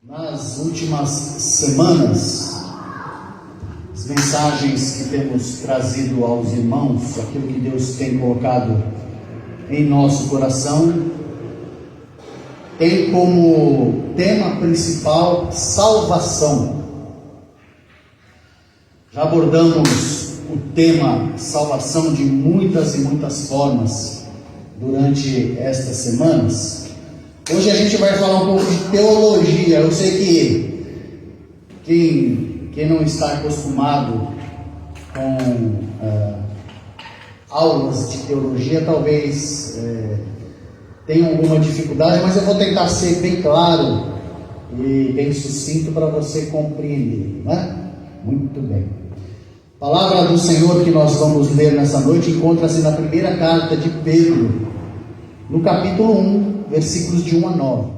Nas últimas semanas, as mensagens que temos trazido aos irmãos, aquilo que Deus tem colocado em nosso coração, tem como tema principal salvação. Já abordamos o tema salvação de muitas e muitas formas durante estas semanas. Hoje a gente vai falar um pouco de teologia. Eu sei que quem não está acostumado com aulas de teologia talvez tenha alguma dificuldade, mas eu vou tentar ser bem claro e bem sucinto para você compreender, né? Muito bem. A palavra do Senhor que nós vamos ler nessa noite encontra-se na primeira carta de Pedro, no capítulo 1, versículos de 1 a 9.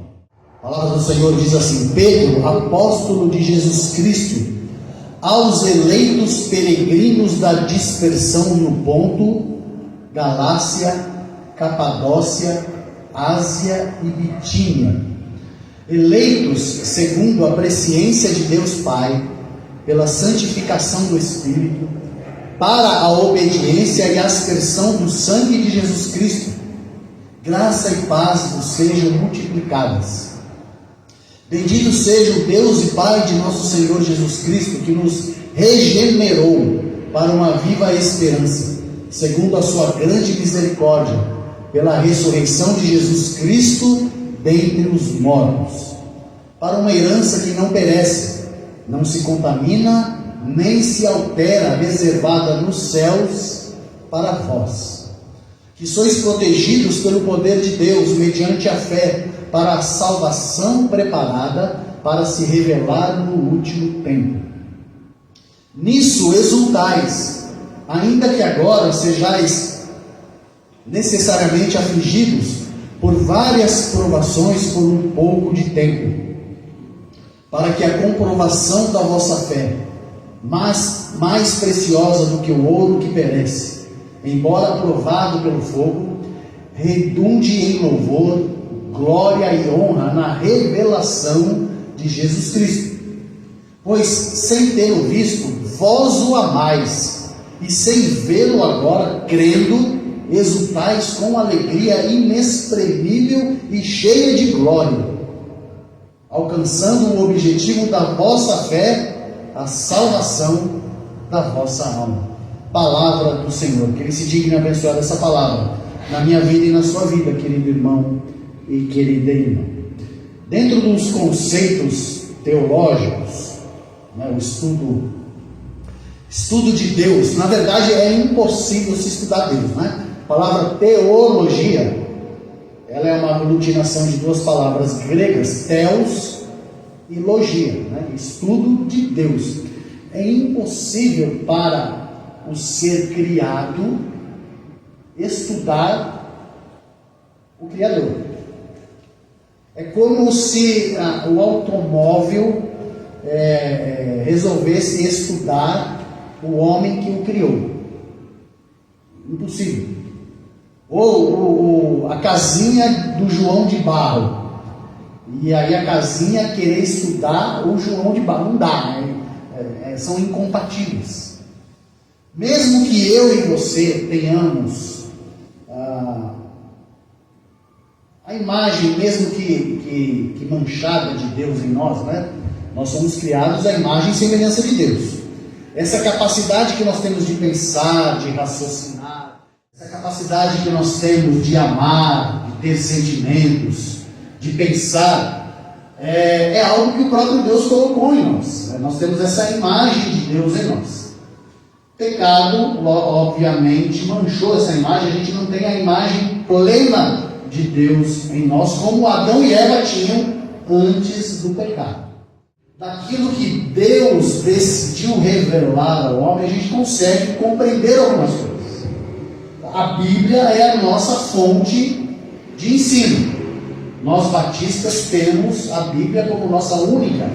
A palavra do Senhor diz assim: Pedro, apóstolo de Jesus Cristo, aos eleitos peregrinos da dispersão no Ponto, Galácia, Capadócia, Ásia e Bitínia, eleitos segundo a presciência de Deus Pai, pela santificação do Espírito, para a obediência e aspersão do sangue de Jesus Cristo, graça e paz vos sejam multiplicadas. Bendito seja o Deus e Pai de nosso Senhor Jesus Cristo, que nos regenerou para uma viva esperança, segundo a sua grande misericórdia, pela ressurreição de Jesus Cristo dentre os mortos, para uma herança que não perece, não se contamina, nem se altera, reservada nos céus para vós, que sois protegidos pelo poder de Deus, mediante a fé, para a salvação preparada para se revelar no último tempo. Nisso exultais, ainda que agora sejais necessariamente afligidos por várias provações por um pouco de tempo, para que a comprovação da vossa fé, mais preciosa do que o ouro que perece, embora provado pelo fogo, redunde em louvor, glória e honra na revelação de Jesus Cristo. Pois, sem tê-lo visto, vós o amais, e sem vê-lo agora, crendo, exultais com alegria inexprimível e cheia de glória, alcançando o objetivo da vossa fé, a salvação da vossa alma. Palavra do Senhor. Que Ele se digne abençoar essa palavra na minha vida e na sua vida, querido irmão e querida irmã. Dentro dos conceitos teológicos, o estudo de Deus, na verdade é impossível se estudar Deus, né? A palavra teologia, ela é uma aglutinação de duas palavras gregas, theos e logia, estudo de Deus. É impossível para o ser criado estudar o Criador. É como se o automóvel resolvesse estudar o homem que o criou. Impossível. Ou a casinha do João de Barro, e aí a casinha querer estudar o João de Barro, não dá, são incompatíveis. Mesmo que eu e você tenhamos a imagem, mesmo que manchada de Deus em nós, nós somos criados à imagem e semelhança de Deus. Essa capacidade que nós temos de pensar, de raciocinar, essa capacidade que nós temos de amar, de ter sentimentos, de pensar, é algo que o próprio Deus colocou em nós. Nós temos essa imagem de Deus em nós. Pecado, obviamente, manchou essa imagem. A gente não tem a imagem plena de Deus em nós, como Adão e Eva tinham antes do pecado. Daquilo que Deus decidiu revelar ao homem, a gente consegue compreender algumas coisas. A Bíblia é a nossa fonte de ensino. Nós batistas temos a Bíblia como nossa única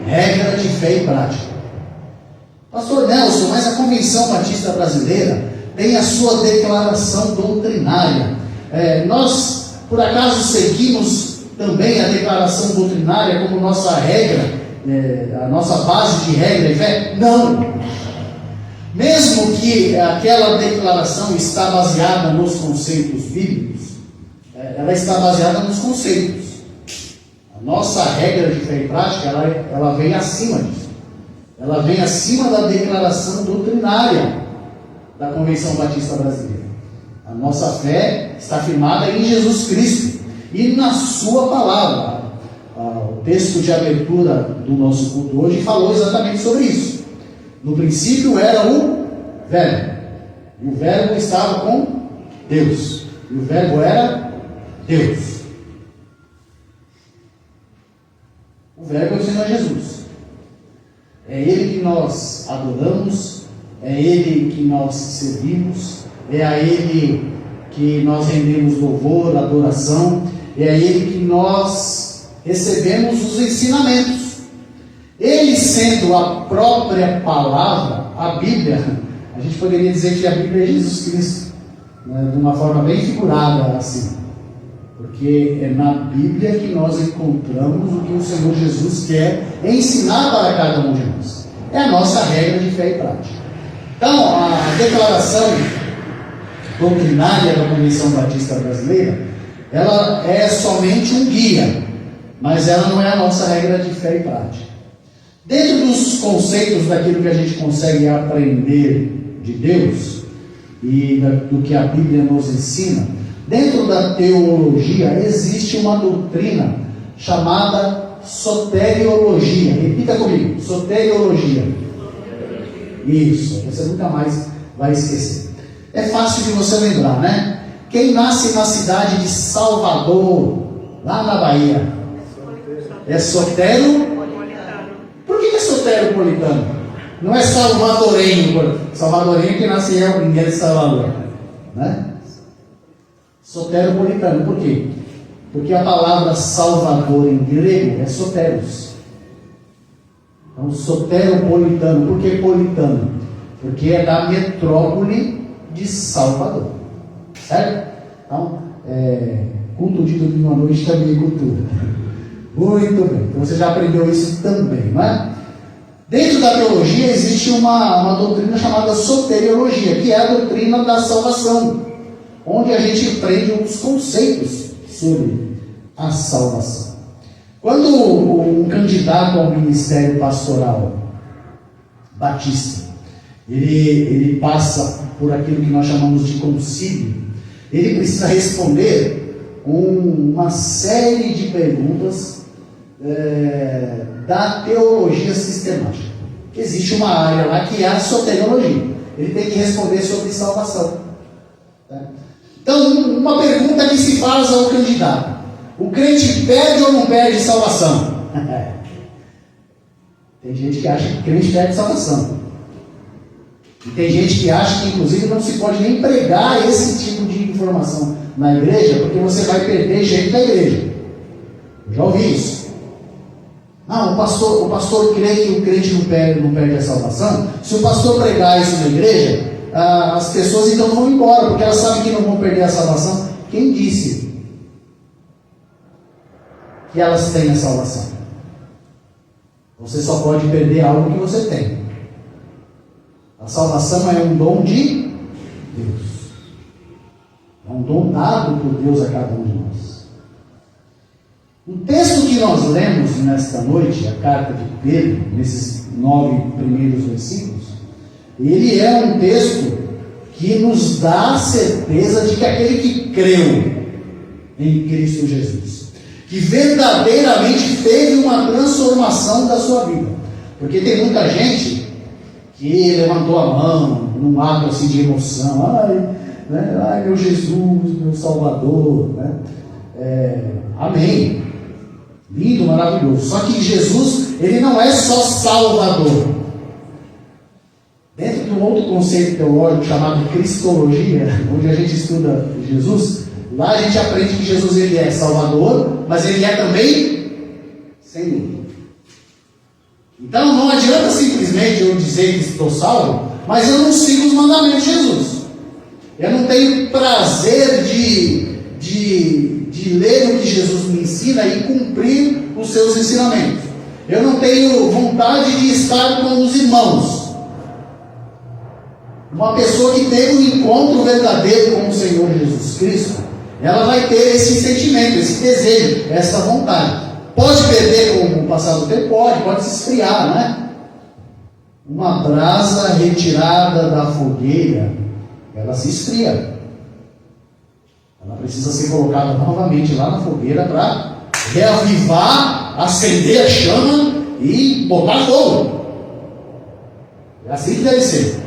regra de fé e prática. Pastor Nelson, mas a Convenção Batista Brasileira tem a sua declaração doutrinária. Nós, por acaso, seguimos também a declaração doutrinária como nossa regra, a nossa base de regra e fé? Não. Mesmo que aquela declaração está baseada nos conceitos bíblicos, ela está baseada nos conceitos. A nossa regra de fé e prática, ela vem acima disso. Ela vem acima da declaração doutrinária da Convenção Batista Brasileira. A nossa fé está firmada em Jesus Cristo e na sua palavra. O texto de abertura do nosso culto hoje falou exatamente sobre isso. No princípio era o Verbo, e o Verbo estava com Deus, e o Verbo era Deus. O Verbo é o Senhor Jesus. É Ele que nós adoramos, é Ele que nós servimos, é a Ele que nós rendemos louvor, adoração, é a Ele que nós recebemos os ensinamentos. Ele sendo a própria palavra, a Bíblia, a gente poderia dizer que a Bíblia é Jesus Cristo, né, de uma forma bem figurada assim, porque é na Bíblia que nós encontramos o que o Senhor Jesus quer ensinar para cada um de nós. É a nossa regra de fé e prática. Então, a declaração doutrinária da Convenção Batista Brasileira, ela é somente um guia, mas ela não é a nossa regra de fé e prática. Dentro dos conceitos daquilo que a gente consegue aprender de Deus e do que a Bíblia nos ensina, dentro da teologia existe uma doutrina chamada soteriologia. Repita comigo, soteriologia. Isso, você nunca mais vai esquecer. É fácil de você lembrar, né? Quem nasce na cidade de Salvador, lá na Bahia, é soteropolitano. Por que é soteropolitano? Não é salvadorenho. Salvadorenho que nasce em Ilha de Salvador, né? Soteropolitano. Por quê? Porque a palavra Salvador em grego é soteros. Então, soteropolitano. Por que politano? Porque é da metrópole de Salvador. Certo? Então, culto de domingo à noite também é cultura. Muito bem. Então você já aprendeu isso também, não é? Dentro da teologia existe uma doutrina chamada soteriologia, que é a doutrina da salvação, onde a gente aprende os conceitos sobre a salvação. Quando um candidato ao ministério pastoral batista, ele passa por aquilo que nós chamamos de concílio, ele precisa responder uma série de perguntas da teologia sistemática. Existe uma área lá que é a soteriologia. Ele tem que responder sobre salvação. Tá? Então, uma pergunta que se faz ao candidato: o crente perde ou não perde salvação? Tem gente que acha que o crente perde salvação. E tem gente que acha que, inclusive, não se pode nem pregar esse tipo de informação na igreja, porque você vai perder gente da igreja. Eu já ouvi isso. Não, o pastor crê que o crente não perde a salvação. Se o pastor pregar isso na igreja, as pessoas então vão embora, porque elas sabem que não vão perder a salvação. Quem disse que elas têm a salvação? Você só pode perder algo que você tem. A salvação é um dom de Deus. É um dom dado por Deus a cada um de nós. O texto que nós lemos nesta noite, a carta de Pedro, nesses 9 primeiros versículos, ele é um texto que nos dá a certeza de que aquele que creu em Cristo Jesus, que verdadeiramente teve uma transformação da sua vida. Porque tem muita gente que levantou a mão num ato assim de emoção: ai meu Jesus, meu Salvador, né? Amém. Lindo, maravilhoso. Só que Jesus, ele não é só Salvador. Dentro de um outro conceito teológico chamado Cristologia, onde a gente estuda Jesus, lá a gente aprende que Jesus, ele é Salvador, mas ele é também Senhor. Então não adianta simplesmente eu dizer que estou salvo, mas eu não sigo os mandamentos de Jesus. Eu não tenho prazer de de ler o que Jesus me ensina e cumprir os seus ensinamentos. Eu não tenho vontade de estar com os irmãos. Uma pessoa que teve um encontro verdadeiro com o Senhor Jesus Cristo, ela vai ter esse sentimento, esse desejo, essa vontade. Pode perder com o passar do tempo? Pode se esfriar, né? Uma brasa retirada da fogueira, ela se esfria. Ela precisa ser colocada novamente lá na fogueira para reavivar, acender a chama e botar fogo. É assim que deve ser.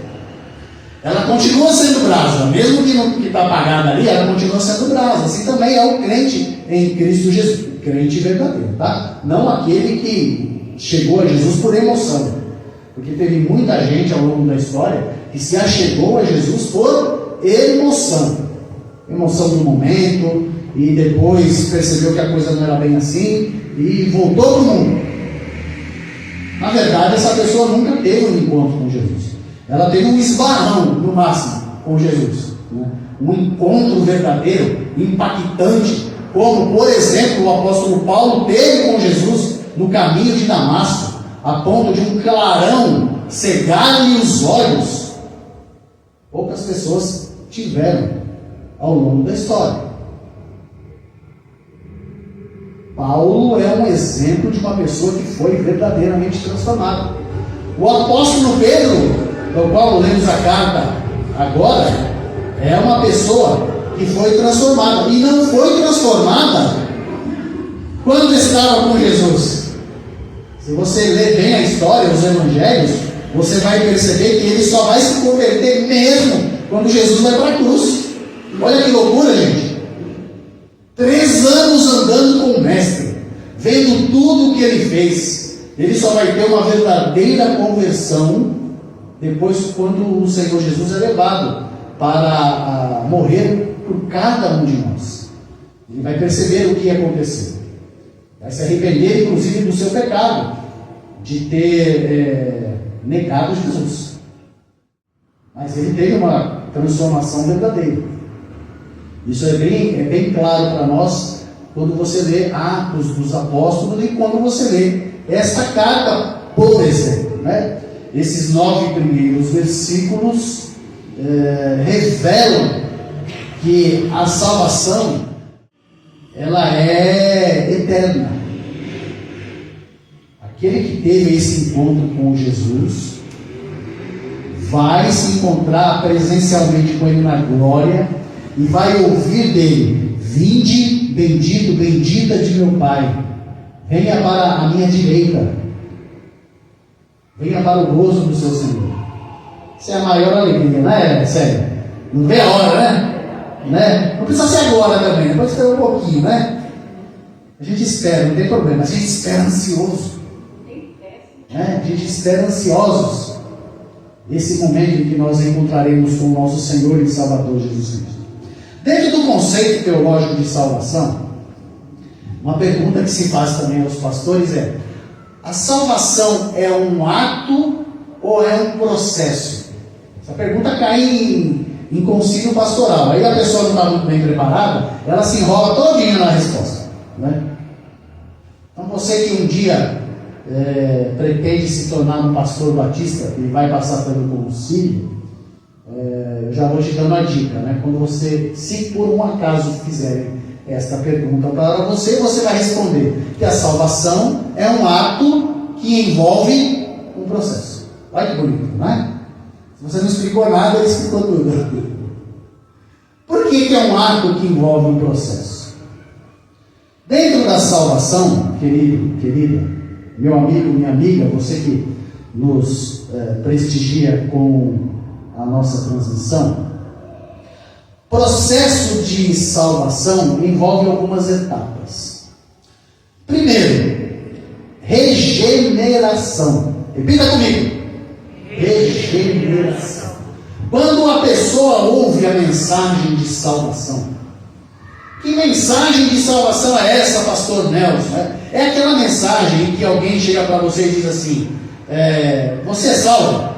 Ela continua sendo brasa, mesmo que está apagada ali, ela continua sendo brasa. Assim também é o crente em Cristo Jesus, crente verdadeiro, tá? Não aquele que chegou a Jesus por emoção, porque teve muita gente ao longo da história que se achegou a Jesus por emoção do momento, e depois percebeu que a coisa não era bem assim e voltou para o mundo. Na verdade, essa pessoa nunca teve um encontro com Jesus. Ela teve um esbarrão, no máximo, com Jesus, né? Um encontro verdadeiro, impactante, como, por exemplo, o apóstolo Paulo teve com Jesus no caminho de Damasco, a ponto de um clarão cegar-lhe os olhos. Poucas pessoas tiveram ao longo da história. Paulo é um exemplo de uma pessoa que foi verdadeiramente transformada. O apóstolo Pedro, do qual lemos a carta agora, é uma pessoa que foi transformada. E não foi transformada quando estava com Jesus. Se você ler bem a história, os evangelhos, você vai perceber que ele só vai se converter mesmo quando Jesus vai para a cruz. Olha que loucura, gente. 3 anos andando com o mestre, vendo tudo o que ele fez. Ele só vai ter uma verdadeira conversão depois, quando o Senhor Jesus é levado para morrer por cada um de nós. Ele vai perceber o que aconteceu. Vai se arrepender, inclusive, do seu pecado, de ter negado Jesus. Mas ele teve uma transformação verdadeira. Isso é bem claro para nós quando você lê Atos dos Apóstolos e quando você lê esta carta, por exemplo, né? Esses 9 primeiros versículos revelam que a salvação ela é eterna. Aquele que teve esse encontro com Jesus vai se encontrar presencialmente com ele na glória e vai ouvir dele: vinde, bendito, bendita de meu Pai, venha para a minha direita, venha para o gozo do seu Senhor. Isso é a maior alegria, né? Sério, não vê a hora, né? Não precisa ser agora também, pode esperar um pouquinho, né? A gente espera, não tem problema, a gente espera ansioso, né? A gente espera ansiosos esse momento em que nós encontraremos com o nosso Senhor e Salvador Jesus Cristo. Dentro do conceito teológico de salvação, uma pergunta que se faz também aos pastores é: a salvação é um ato ou é um processo? Essa pergunta cai em concílio pastoral. Aí a pessoa não está muito bem preparada, ela se enrola todinha na resposta, né? Então você que um dia pretende se tornar um pastor batista e vai passar pelo concílio, eu já vou te dando uma dica, né? Quando você, se por um acaso fizerem esta pergunta para você, você vai responder que a salvação é um ato que envolve um processo. Olha que bonito, né? Se você não explicou nada, ele explicou tudo. Por que é um ato que envolve um processo? Dentro da salvação, querido, querida, meu amigo, minha amiga, você que nos prestigia com a nossa transmissão, processo de salvação envolve algumas etapas. Primeiro, regeneração. Repita comigo. Regeneração. Quando a pessoa ouve a mensagem de salvação, que mensagem de salvação é essa, pastor Nelson? É aquela mensagem em que alguém chega para você e diz assim: você é salvo?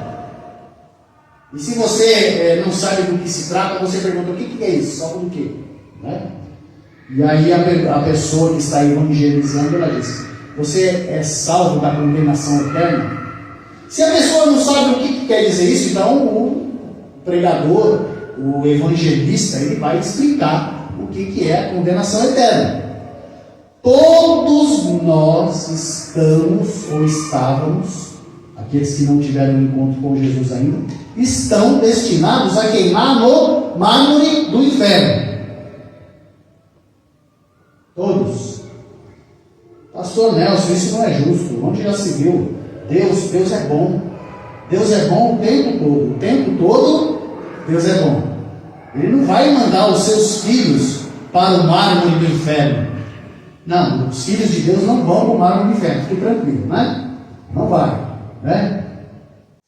E se você não sabe do que se trata, você pergunta: o que é isso? Salvo do quê? Né? E aí a pessoa que está evangelizando, ela diz: você é salvo da condenação eterna? Se a pessoa não sabe o que quer dizer isso, então o pregador, o evangelista, ele vai explicar o que é a condenação eterna. Todos nós estamos ou estávamos, aqueles que não tiveram um encontro com Jesus ainda, estão destinados a queimar no mármore do inferno. Todos. Pastor Nelson, isso não é justo. Onde já se viu? Deus é bom. Deus é bom o tempo todo. O tempo todo, Deus é bom. Ele não vai mandar os seus filhos para o mármore do inferno. Não, os filhos de Deus não vão para o mármore do inferno. Fique tranquilo, né? Não vai, né?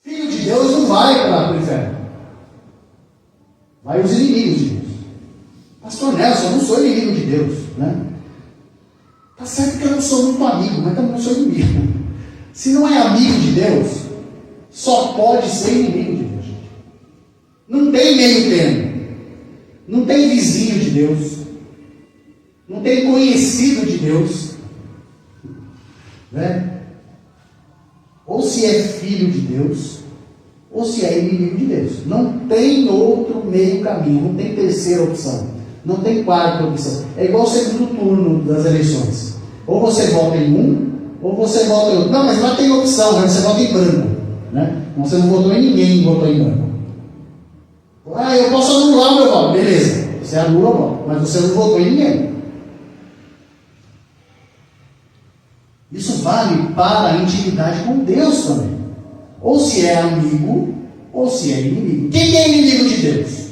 Filho de Deus não vai para o inferno. Vai os inimigos de Deus. Pastor Nelson, eu não sou inimigo de Deus, né? Tá certo que eu não sou muito amigo, mas também não sou inimigo. Se não é amigo de Deus, só pode ser inimigo de Deus. Não tem meio termo. Não tem vizinho de Deus. Não tem conhecido de Deus. Né? Ou se é filho de Deus, ou se é inimigo de Deus. Não tem outro meio caminho. Não tem terceira opção. Não tem quarta opção. É igual o segundo turno das eleições. Ou você vota em um, ou você vota em outro. Não, mas lá tem opção, né? Você vota em branco, né? Então você não votou em ninguém, votou em branco. Ah, eu posso anular o meu voto. Beleza, você anula o voto, mas você não votou em ninguém. Isso vale para a intimidade com Deus também. Ou se é amigo, ou se é inimigo. Quem é inimigo de Deus?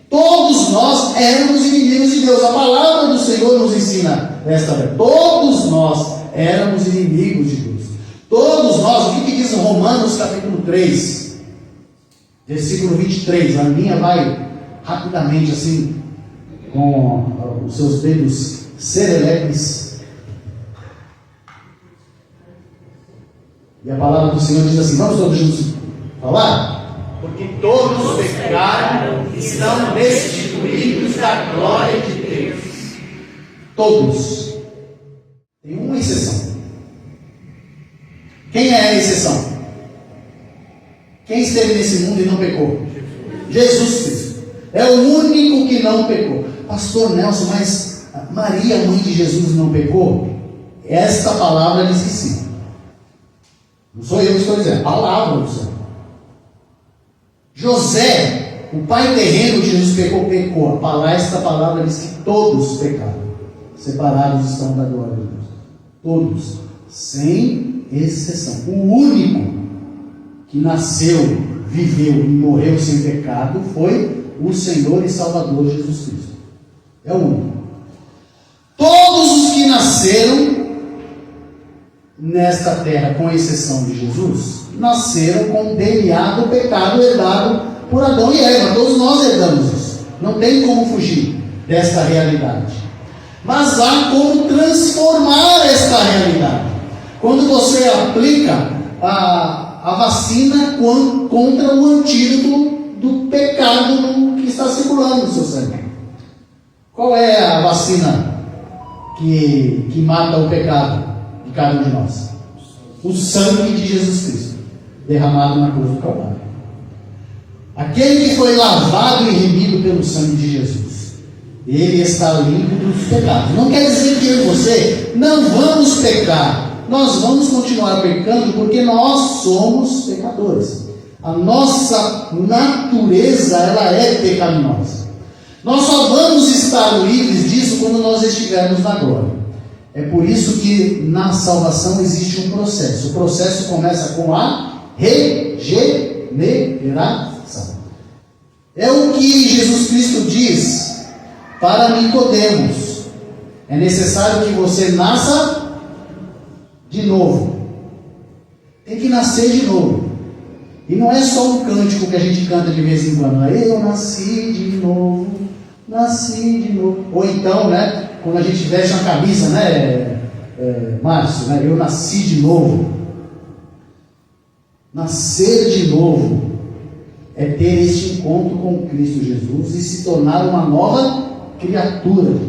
Todos nós éramos inimigos de Deus. A palavra do Senhor nos ensina esta vez. Todos nós éramos inimigos de Deus. Todos nós, o que diz Romanos capítulo 3, versículo 23? A minha vai rapidamente assim, com os seus dedos serelepes. E a palavra do Senhor diz assim, vamos todos juntos falar? Porque todos pecaram e estão destituídos da glória de Deus. Todos. Tem uma exceção. Quem é a exceção? Quem esteve nesse mundo e não pecou? Jesus Cristo. É o único que não pecou. Pastor Nelson, mas Maria, mãe de Jesus, não pecou? Esta palavra diz que sim. Não sou eu que estou dizendo, é a palavra do Senhor. José, o pai terreno de Jesus, pecou. Esta palavra diz que todos pecaram. Separados estão da glória de Deus. Todos, sem exceção. O único que nasceu, viveu e morreu sem pecado foi o Senhor e Salvador Jesus Cristo. É o único. Todos os que nasceram nesta terra, com exceção de Jesus, nasceram com o DNA do pecado herdado por Adão e Eva. Todos nós herdamos isso. Não tem como fugir desta realidade. Mas há como transformar esta realidade. Quando você aplica a vacina contra o antídoto do pecado que está circulando no seu sangue. Qual é a vacina que mata o pecado de cada um de nós? O sangue de Jesus Cristo, derramado na cruz do Calvário. Aquele que foi lavado e remido pelo sangue de Jesus, ele está limpo dos pecados. Não quer dizer que eu e você não vamos pecar. Nós vamos continuar pecando porque nós somos pecadores. A nossa natureza, ela é pecaminosa. Nós só vamos estar livres disso quando nós estivermos na glória. É por isso que na salvação existe um processo. O processo começa com a regeneração. É o que Jesus Cristo diz para Nicodemos. É necessário que você nasça de novo. Tem que nascer de novo. E não é só um cântico que a gente canta de vez em quando. Eu nasci de novo, nasci de novo. Ou então, né, quando a gente veste uma camisa, né, Márcio, né, eu nasci de novo. Nascer de novo é ter este encontro com Cristo Jesus e se tornar uma nova criatura de Deus.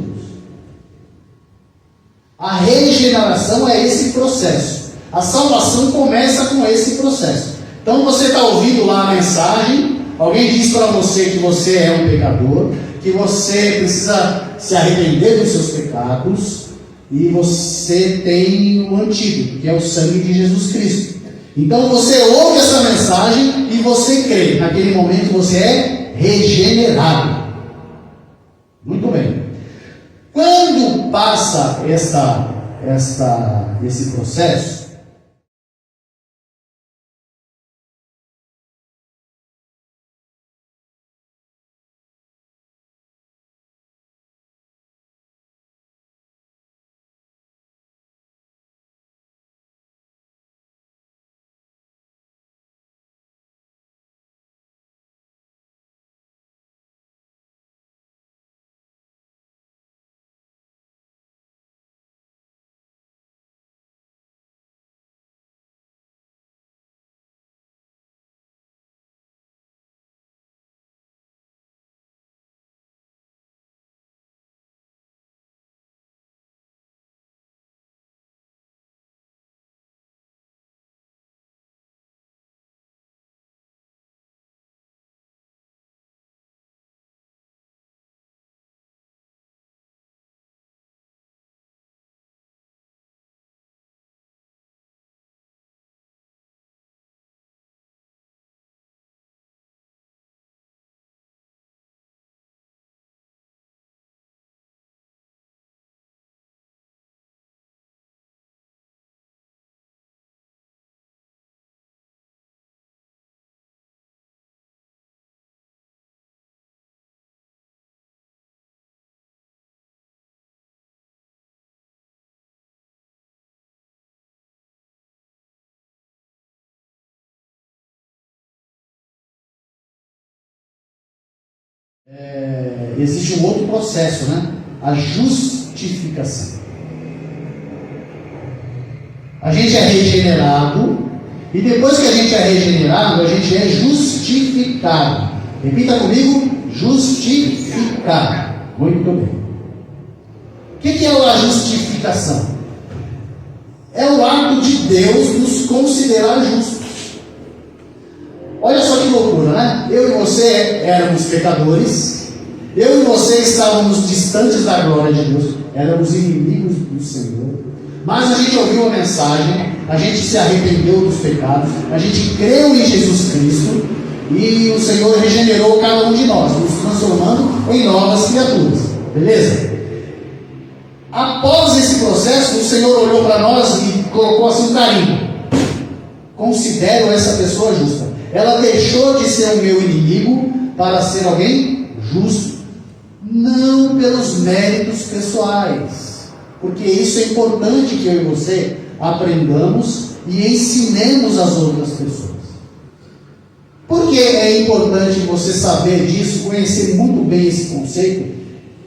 A regeneração é esse processo. A salvação começa com esse processo. Então você está ouvindo lá a mensagem, alguém diz para você que você é um pecador, que você precisa se arrepender dos seus pecados, e você tem o antídoto, que é o sangue de Jesus Cristo. Então você ouve essa mensagem e você crê. Naquele momento você é regenerado. Muito bem. Quando passa esse processo, existe um outro processo, né? A justificação. A gente é regenerado, e depois que a gente é regenerado, a gente é justificado. Repita comigo: justificado. Muito bem. O que é a justificação? É o ato de Deus nos considerar justos. Olha só que loucura, né? Eu e você éramos pecadores, eu e você estávamos distantes da glória de Deus, éramos inimigos do Senhor, mas a gente ouviu a mensagem, a gente se arrependeu dos pecados, a gente creu em Jesus Cristo, e o Senhor regenerou cada um de nós, nos transformando em novas criaturas, beleza? Após esse processo, o Senhor olhou para nós e colocou assim um carimbo: considero essa pessoa justa. Ela deixou de ser o meu inimigo para ser alguém justo, não pelos méritos pessoais, porque isso é importante que eu e você aprendamos e ensinemos às outras pessoas. Por que é importante você saber disso, conhecer muito bem esse conceito,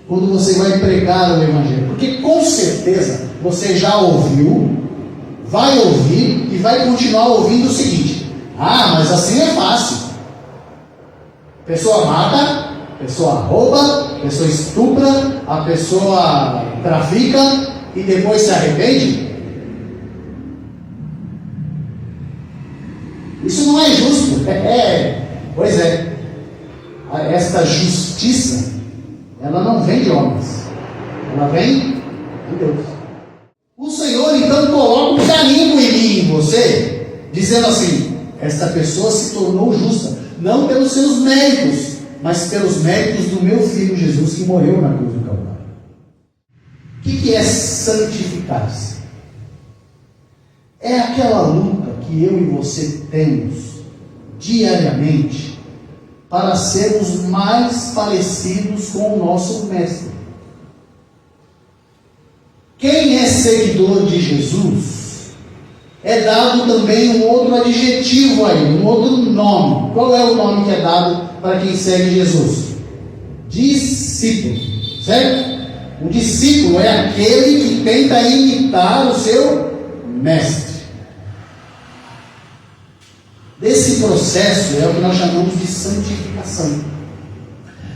quando você vai pregar o Evangelho? Porque com certeza você já ouviu, vai ouvir e vai continuar ouvindo o seguinte: ah, mas assim é fácil. Pessoa mata, pessoa rouba, pessoa estupra, a pessoa trafica e depois se arrepende. Isso não é justo. Pois é. Esta justiça, ela não vem de homens, ela vem de Deus. O Senhor então coloca um carimbo em mim e em você, dizendo assim: esta pessoa se tornou justa, não pelos seus méritos, mas pelos méritos do meu Filho Jesus, que morreu na cruz do Calvário. O que é santificar-se? É aquela luta que eu e você temos diariamente para sermos mais parecidos com o nosso Mestre. Quem é seguidor de Jesus é dado também um outro adjetivo a ele, um outro nome. Qual é o nome que é dado para quem segue Jesus? Discípulo, certo? O discípulo é aquele que tenta imitar o seu mestre. Esse processo é o que nós chamamos de santificação.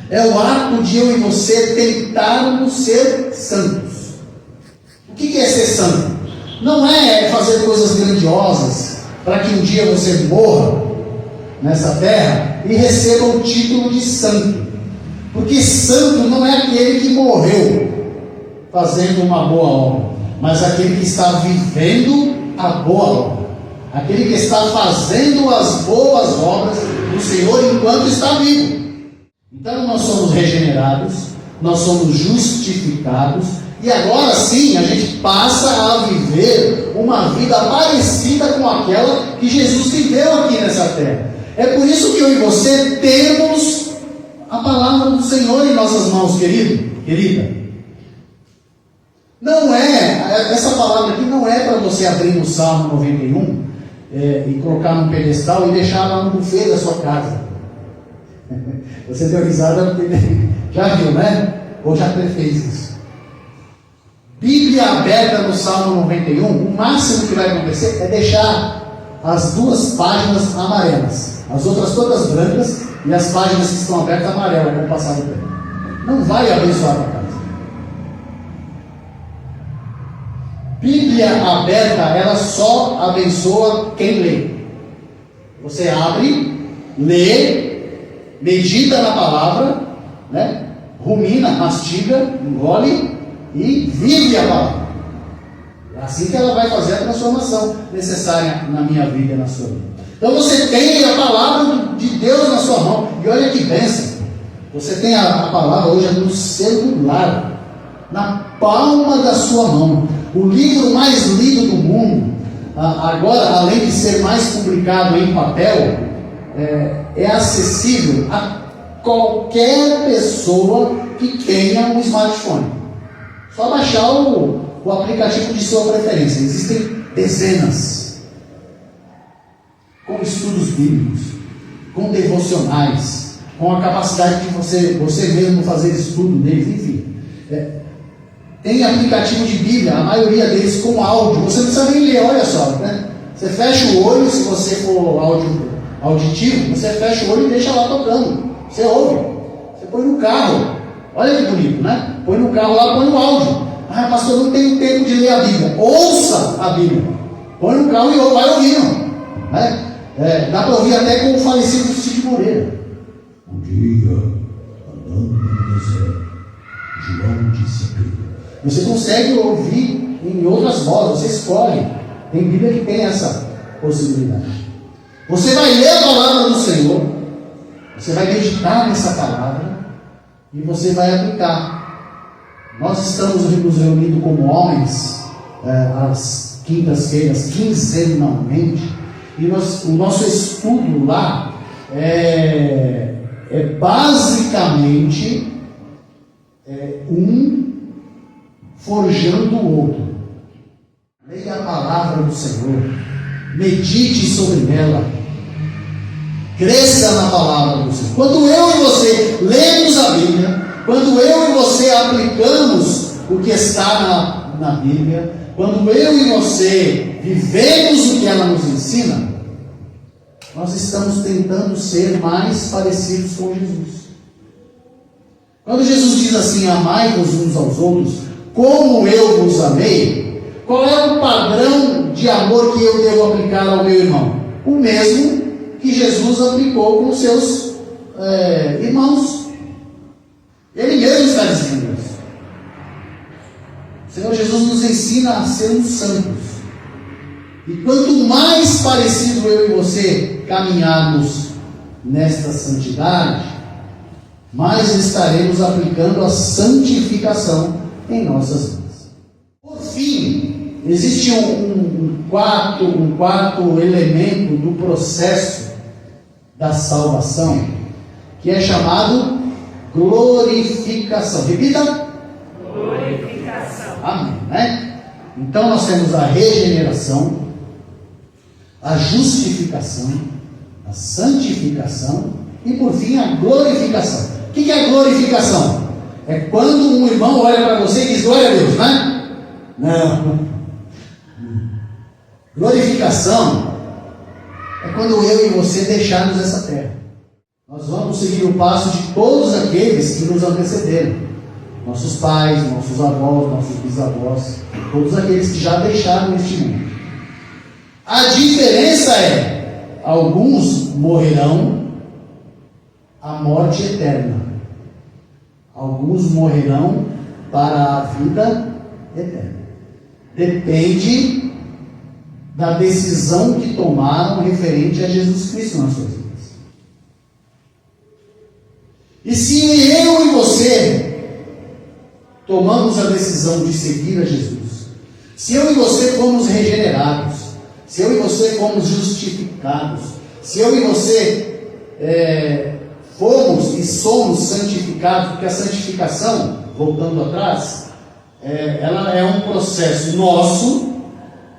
É o ato de eu e você tentarmos ser santos. que é ser santo? Não é fazer coisas grandiosas para que um dia você morra nessa terra e receba o título de santo. Porque santo não é aquele que morreu fazendo uma boa obra, mas aquele que está vivendo a boa obra, aquele que está fazendo as boas obras do Senhor enquanto está vivo. Então nós somos regenerados, nós somos justificados, e agora sim a gente passa a viver uma vida parecida com aquela que Jesus viveu aqui nessa terra. É por isso que eu e você temos a palavra do Senhor em nossas mãos, querida. Não é, essa palavra aqui não é para você abrir no Salmo 91 e colocar num pedestal e deixar lá no buffet da sua casa. Você deu risada, já viu, né? Ou já fez isso? Bíblia aberta no Salmo 91, o máximo que vai acontecer é deixar as duas páginas amarelas, as outras todas brancas, e as páginas que estão abertas amarelas com o passar do tempo. Não vai abençoar a casa. Bíblia aberta, ela só abençoa quem lê. Você abre, lê, medita na palavra, né? Rumina, mastiga, engole e vive a palavra. É assim que ela vai fazer a transformação necessária na minha vida e na sua vida. Então você tem a palavra de Deus na sua mão. E olha que bênção. Você tem a palavra hoje no celular, na palma da sua mão. O livro mais lido do mundo, agora, além de ser mais publicado em papel, é acessível a qualquer pessoa que tenha um smartphone. Só baixar o aplicativo de sua preferência. Existem dezenas, com estudos bíblicos, com devocionais, com a capacidade de você mesmo fazer estudo deles, enfim. Tem aplicativo de Bíblia, a maioria deles com áudio. Você não precisa nem ler, olha só, né? Você fecha o olho, se você for auditivo, você fecha o olho e deixa lá tocando. Você ouve. Você põe no carro. Olha que bonito, né? Põe no carro lá, põe no áudio. Ah, pastor, não tenho tempo de ler a Bíblia. Ouça a Bíblia. Põe no carro e vai ouvindo. Né? Dá para ouvir até com o falecido Cid Moreira. Um dia, andando no deserto, João disse a Pedro. Você consegue ouvir em outras vozes, você escolhe. Tem Bíblia que tem essa possibilidade. Você vai ler a palavra do Senhor, você vai meditar nessa palavra e você vai aplicar. Nós estamos nos reunindo como homens às quintas-feiras, quinzenalmente, e o nosso estudo lá é basicamente um forjando o outro. Leia a palavra do Senhor, medite sobre ela, cresça na palavra do Senhor. Quando eu e você lemos a Bíblia, quando eu e você aplicamos o que está na Bíblia, quando eu e você vivemos o que ela nos ensina, nós estamos tentando ser mais parecidos com Jesus. Quando Jesus diz assim, amai-vos uns aos outros, como eu vos amei, qual é o padrão de amor que eu devo aplicar ao meu irmão? O mesmo que Jesus aplicou com os seus irmãos. Ele mesmo está dizendo isso. O Senhor Jesus nos ensina a sermos santos. E quanto mais parecido eu e você caminharmos nesta santidade, mais estaremos aplicando a santificação em nossas vidas. Por fim, existe um quarto elemento do processo da salvação, que é chamado glorificação. Repita. Glorificação. Amém, né? Então nós temos a regeneração, a justificação, a santificação e por fim a glorificação. O que é a glorificação? É quando um irmão olha para você e diz glória a Deus, né? Não. Glorificação é quando eu e você deixarmos essa terra. Nós vamos seguir o passo de todos aqueles que nos antecederam. nossos pais, nossos avós, nossos bisavós, todos aqueles que já deixaram este mundo. A diferença é, alguns morrerão a morte eterna, alguns morrerão para a vida eterna. Depende da decisão que tomaram referente a Jesus Cristo nas suas vidas. E se eu e você tomamos a decisão de seguir a Jesus, se eu e você fomos regenerados, se eu e você fomos justificados, se eu e você fomos e somos santificados, porque a santificação, voltando atrás, ela é um processo nosso,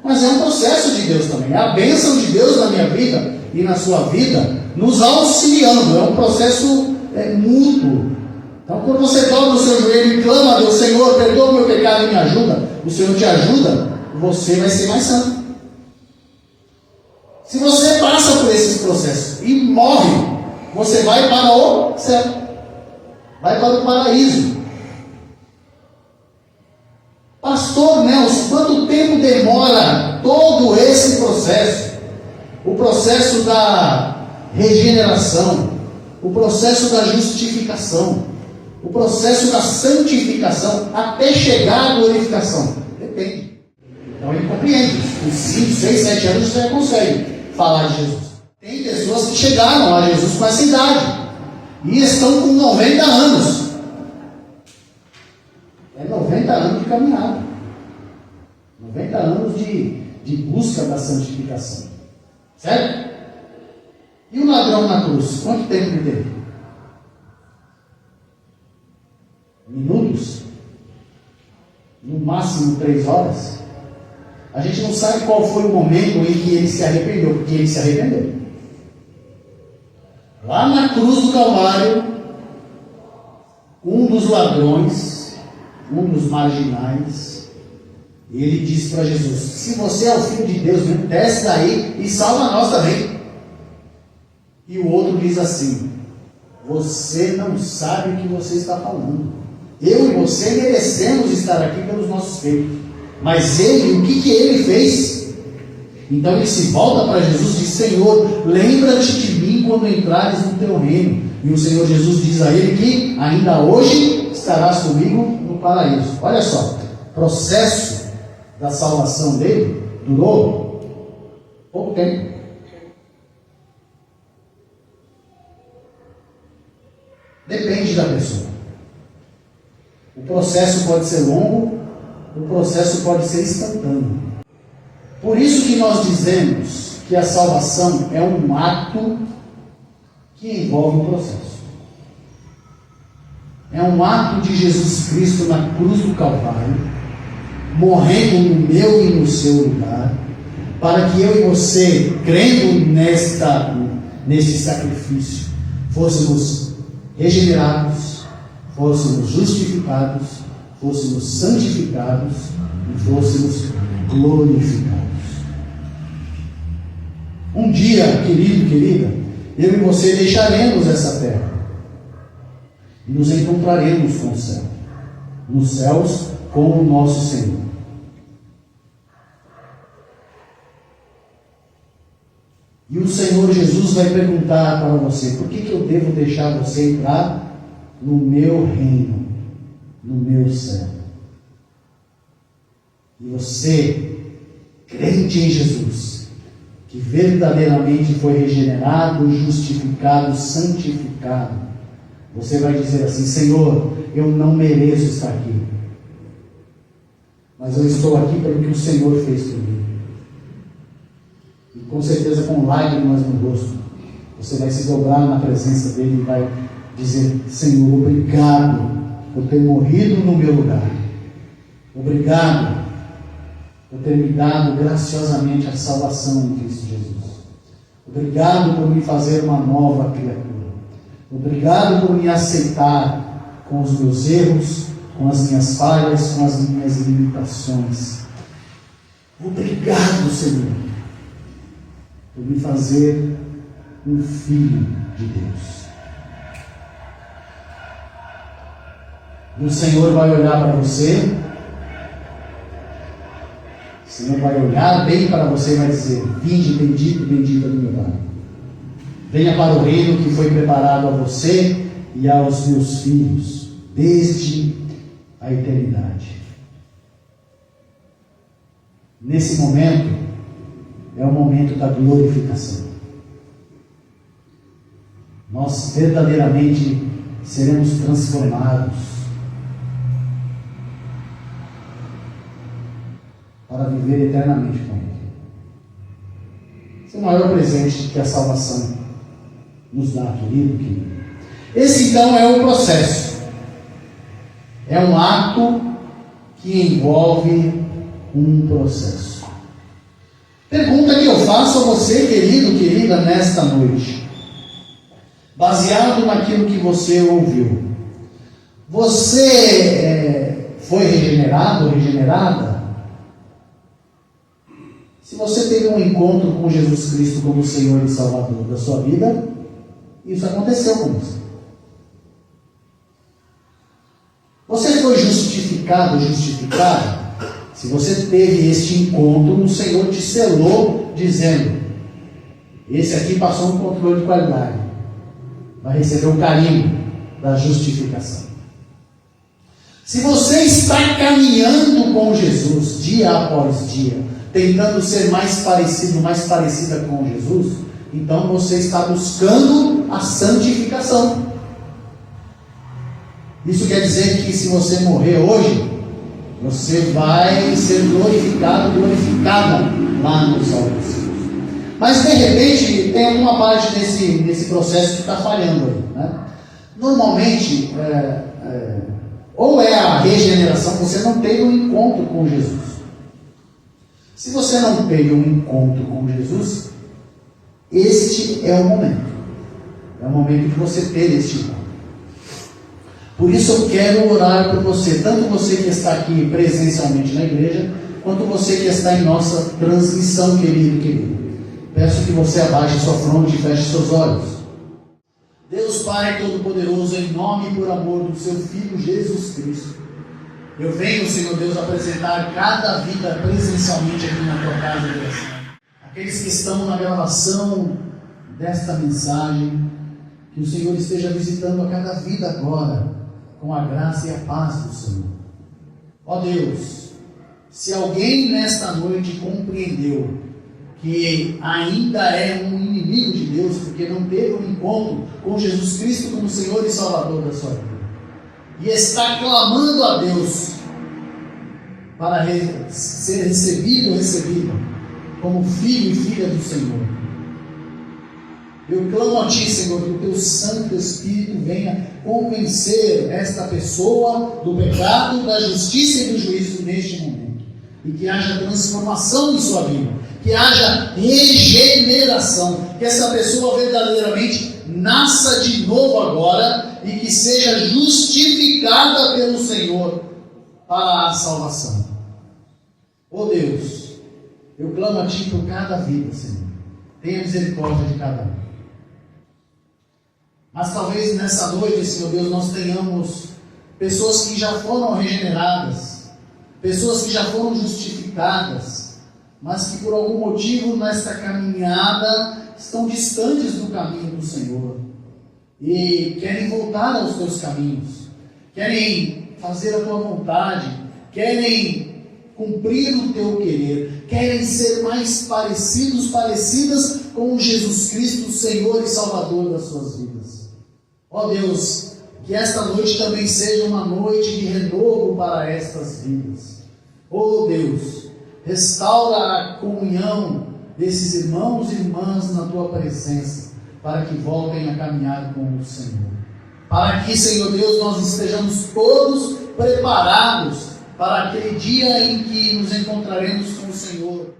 mas é um processo de Deus também. É a bênção de Deus na minha vida e na sua vida, nos auxiliando. É um processo mútuo. Então, quando você dobra o seu joelho e clama a Deus, Senhor, perdoa o meu pecado e me ajuda, o Senhor te ajuda, você vai ser mais santo. Se você passa por esses processos e morre, você vai para o céu, vai para o paraíso. Pastor Nelson, quanto tempo demora todo esse processo? O processo da regeneração, o processo da justificação, o processo da santificação, até chegar à glorificação. Depende. Então ele compreende. Com 5, 6, 7 anos você já consegue falar de Jesus. Tem pessoas que chegaram a Jesus com essa idade e estão com 90 anos. É 90 anos de caminhada. 90 anos de busca da santificação. Certo? E o ladrão na cruz? Quanto tempo ele teve? Minutos? No máximo 3 horas? A gente não sabe qual foi o momento em que ele se arrependeu, porque ele se arrependeu. Lá na cruz do Calvário, um dos ladrões, um dos marginais, ele disse para Jesus: se você é o Filho de Deus, desce daí e salva nós também. E o outro diz assim: você não sabe o que você está falando. Eu e você merecemos estar aqui pelos nossos feitos, mas ele, o que ele fez? Então ele se volta para Jesus e diz: Senhor, lembra-te de mim quando entrares no teu reino. E o Senhor Jesus diz a ele que ainda hoje estarás comigo no paraíso. Olha só, o processo da salvação dele durou pouco tempo. Depende da pessoa. O processo pode ser longo, o processo pode ser instantâneo. Por isso que nós dizemos que a salvação é um ato que envolve um processo. É um ato de Jesus Cristo na cruz do Calvário, morrendo no meu e no seu lugar, para que eu e você, crendo neste sacrifício, fôssemos regenerados, fôssemos justificados, fôssemos santificados e fôssemos glorificados. Um dia, querido, querida, eu e você deixaremos essa terra e nos encontraremos com o céu, nos céus com o nosso Senhor. E o Senhor Jesus vai perguntar para você: por que eu devo deixar você entrar no meu reino, no meu céu? E você, crente em Jesus, que verdadeiramente foi regenerado, justificado, santificado, você vai dizer assim: Senhor, eu não mereço estar aqui, mas eu estou aqui pelo que o Senhor fez por mim. E com certeza, com lágrimas no rosto, você vai se dobrar na presença dele e vai dizer: Senhor, obrigado por ter morrido no meu lugar. Obrigado por ter me dado graciosamente a salvação em Cristo Jesus. Obrigado por me fazer uma nova criatura. Obrigado por me aceitar com os meus erros, com as minhas falhas, com as minhas limitações. Obrigado, Senhor, por me fazer um filho de Deus. E o Senhor vai olhar para você. O Senhor vai olhar bem para você e vai dizer: vinde bendito, bendita do meu Pai. Venha para o reino que foi preparado a você e aos meus filhos, desde a eternidade. Nesse momento, é o momento da glorificação. Nós verdadeiramente seremos transformados para viver eternamente com Ele. Esse é o maior presente que a salvação nos dá, querido. Esse então é o processo. É um ato que envolve um processo. Pergunta que eu faço a você, querido, querida, nesta noite. Baseado naquilo que você ouviu. Você foi regenerado ou regenerada? Se você teve um encontro com Jesus Cristo como Senhor e Salvador da sua vida, isso aconteceu com você. Você foi justificado, justificada? Se você teve este encontro, o Senhor te selou dizendo: esse aqui passou um controle de qualidade, vai receber o carimbo da justificação. Se você está caminhando com Jesus dia após dia, tentando ser mais parecido, mais parecida com Jesus, então você está buscando a santificação. Isso quer dizer que se você morrer hoje, você vai ser glorificado, glorificada lá nos altos. Mas de repente tem alguma parte desse processo que está falhando aí, né? Normalmente, ou é a regeneração, você não teve um encontro com Jesus. Se você não teve um encontro com Jesus, este é o momento. É o momento de você ter este encontro. Por isso eu quero orar por você, tanto você que está aqui presencialmente na igreja, quanto você que está em nossa transmissão, querido. Peço que você abaixe sua fronte e feche seus olhos. Deus Pai Todo-Poderoso, em nome e por amor do seu Filho Jesus Cristo, eu venho, Senhor Deus, apresentar cada vida presencialmente aqui na tua casa de oração. Aqueles que estão na gravação desta mensagem, que o Senhor esteja visitando a cada vida agora, com a graça e a paz do Senhor. Ó Deus, se alguém nesta noite compreendeu que ainda é um inimigo de Deus, porque não teve um encontro com Jesus Cristo como Senhor e Salvador da sua vida, e está clamando a Deus para ser recebido ou recebida como filho e filha do Senhor, eu clamo a Ti, Senhor, que o Teu Santo Espírito venha convencer esta pessoa do pecado, da justiça e do juízo neste momento. E que haja transformação em sua vida. Que haja regeneração. Que essa pessoa verdadeiramente nasça de novo agora e que seja justificada pelo Senhor para a salvação. Oh Deus, eu clamo a Ti por cada vida, Senhor. Tenha misericórdia de cada um. Mas talvez nessa noite, Senhor Deus, nós tenhamos pessoas que já foram regeneradas, pessoas que já foram justificadas, mas que por algum motivo nesta caminhada estão distantes do caminho do Senhor e querem voltar aos teus caminhos, querem fazer a tua vontade, querem cumprir o teu querer, querem ser mais parecidas com Jesus Cristo, Senhor e Salvador das suas vidas. Ó Deus, que esta noite também seja uma noite de renovo para estas vidas. Ó Deus, restaura a comunhão desses irmãos e irmãs na Tua presença, para que voltem a caminhar com o Senhor. Para que, Senhor Deus, nós estejamos todos preparados para aquele dia em que nos encontraremos com o Senhor.